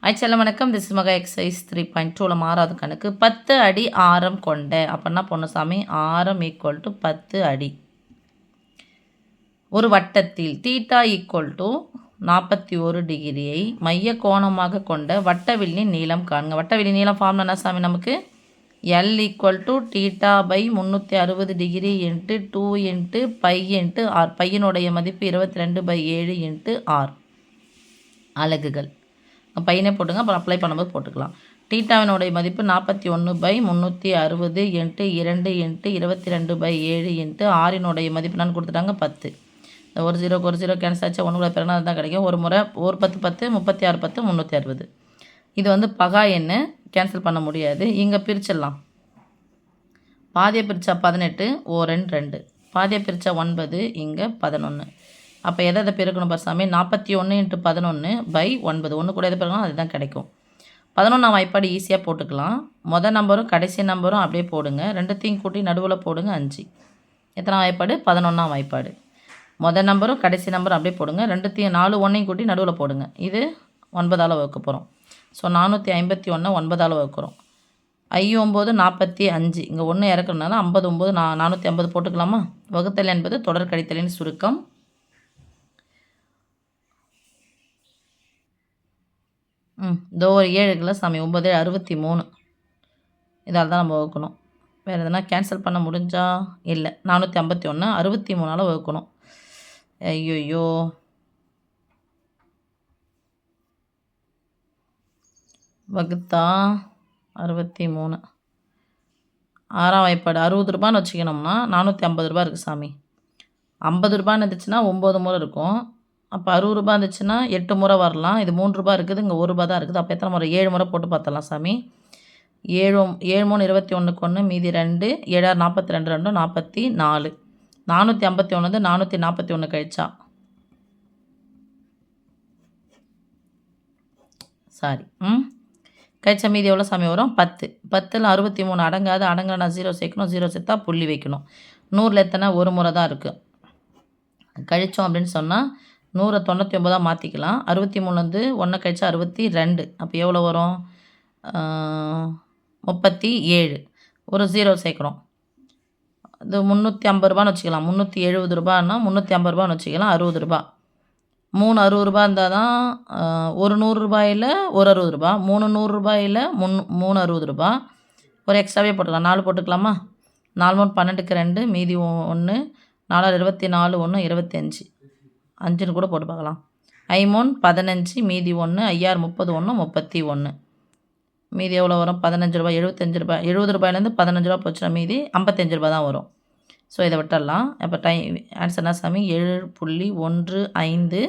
வணக்கம். This is மகா exercise 3.2ல 6வது கணக்கு 10 அடி ஆரம் கொண்ட அப்படின்னா பொன்னுசாமி ஆரம் ஈக்குவல் டு 10 அடி ஒரு வட்டத்தில் தீட்டா ஈக்குவல் டு 41 டிகிரியை மைய கோணமாக கொண்ட வட்டவில்லின் நீளம் காண்க. வட்டவில்லி நீளம் ஃபார்முலா என்ன சாமி நமக்கு? L equal to theta by 360 degree into 2 into pi into R. பையனுடைய மதிப்பு 22/7 இன்ட்டு ஆர் அலகுகள். பையனே போட்டுங்க, அப்புறம் அப்ளை பண்ணும்போது போட்டுக்கலாம். டீட்டாவினுடைய மதிப்பு 41/360 இன்ட்டு 2 இன்ட்டு 22/7 இன்ட்டு ஆரினுடைய மதிப்பு என்னன்னு கொடுத்துட்டாங்க 10. இந்த ஒரு ஜீரோ கேன்சல் ஆச்சு, ஒன்று கூட பிறகு தான் கிடைக்கும். ஒரு முறை ஒரு 10 10 36 10 360. இது வந்து பகா எண்ணு, கேன்சல் பண்ண முடியாது. இங்கே பிரிச்சிடலாம். பாதியை பிரித்தா 18, ஓ 2 2. பாதியை பிரித்தா 9, இங்கே 11. அப்போ எதை பெருக்கணும் பர்சாமி? 41 இன்ட்டு 11/9. ஒன்று கூட எதை பெருக்கணும், அதுதான் கிடைக்கும். 11ஆம் வாய்ப்பாடு ஈஸியாக போட்டுக்கலாம். மொதல் நம்பரும் கடைசி நம்பரும் அப்படியே போடுங்க. ரெண்டுத்தையும் கூட்டி நடுவில் போடுங்க 5. எத்தனாம் வாய்ப்பாடு? 11ஆம் வாய்ப்பாடு. மொதல் நம்பரும் கடைசி நம்பரும் அப்படியே போடுங்க. ரெண்டுத்தையும் 4 1ஐயும் கூட்டி நடுவில் போடுங்க. இது 9ஆல் வகுக்க போகிறோம். ஸோ 451 9ஆல் வகுக்கிறோம். 9 45. இங்கே 1 இறக்குறதுனால 59 450 போட்டுக்கலாமா? வகுத்தல் என்பது தொடர் கழித்தலின் சுருக்கம். இதோ ஒரு 7 இருக்குல்ல சாமி, 9 63. இதால் தான் நம்ம வகுக்கணும். வேறு எதுனா கேன்சல் பண்ண முடிஞ்சா? இல்லை. 451 63ஆல் வகுக்கணும். ஐயோ, வகுத்தா 63. 6ஆம் வாய்ப்பாடு 60 ரூபான்னு வச்சுக்கணும்னா 450 ரூபா இருக்குது சாமி. 50 ரூபான்னு இருந்துச்சுன்னா 9 முறை இருக்கும். அப்போ 60 ரூபா இருந்துச்சுன்னா 8 முறை வரலாம். இது 3 ரூபா இருக்குது, இங்கே 1 ரூபா தான் இருக்குது. அப்போ எத்தனை முறை? 7 முறை போட்டு பார்த்தலாம் சாமி. 7 3 21க்கு 1 மீதி 2 7 42 2 44. 451 441 கழிச்சா சாரி கழிச்சா மீதி எவ்வளோ சாமி வரும்? 10. 10ல் 63 அடங்காது. அடங்கலைன்னா 0 சேர்க்கணும். 0 சேர்த்தா புள்ளி வைக்கணும். 100ல் எத்தனை? ஒரு முறை தான் இருக்குது. கழித்தோம் அப்படின்னு சொன்னால் 100 99ஆக மாற்றிக்கலாம். 63 1 கழிச்சா 62. அப்போ எவ்வளோ வரும்? 37. ஒரு 0 சேர்க்குறோம். இது 350 ரூபான்னு வச்சுக்கலாம். 370 ரூபான்னா 350 ரூபான்னு வச்சுக்கலாம். 60 ரூபா. 3 60 ரூபா இருந்தால் தான் ஒரு 100 ரூபாயில் ஒரு 60 ரூபா, 3 100 ரூபாயில் 3 60 ரூபா. ஒரு எக்ஸ்ட்ராவே போட்டுக்கலாம். 4 போட்டுக்கலாமா? 4 3 12க்கு 2 மீதி 1 4 24 1 25. 5ன்னு கூட போட்டு பார்க்கலாம். 5 15 மீதி 1 5 30 1 31. மீதி எவ்வளோ வரும்? 15 ரூபா. 75 ரூபா. 70 ரூபாயிலேருந்து 15 ரூபா போச்சுன்னா மீதி 55 ரூபா தான் வரும். ஸோ இதை விட்டுடலாம். அப்போ ஆன்சர் என்ன சாமி? 7.15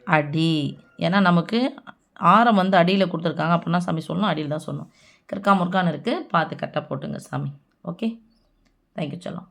அடி. ஏன்னா நமக்கு ஆரம் வந்து அடியில் கொடுத்துருக்காங்க. அப்படின்னா சாமி சொல்லணும், அடியில் தான் சொல்லணும். கிறுக்கா முறுக்கான்னு இருக்குது, பார்த்து கரெக்டாக போட்டுங்க சாமி. ஓகே, தேங்க்யூ செல்லம்.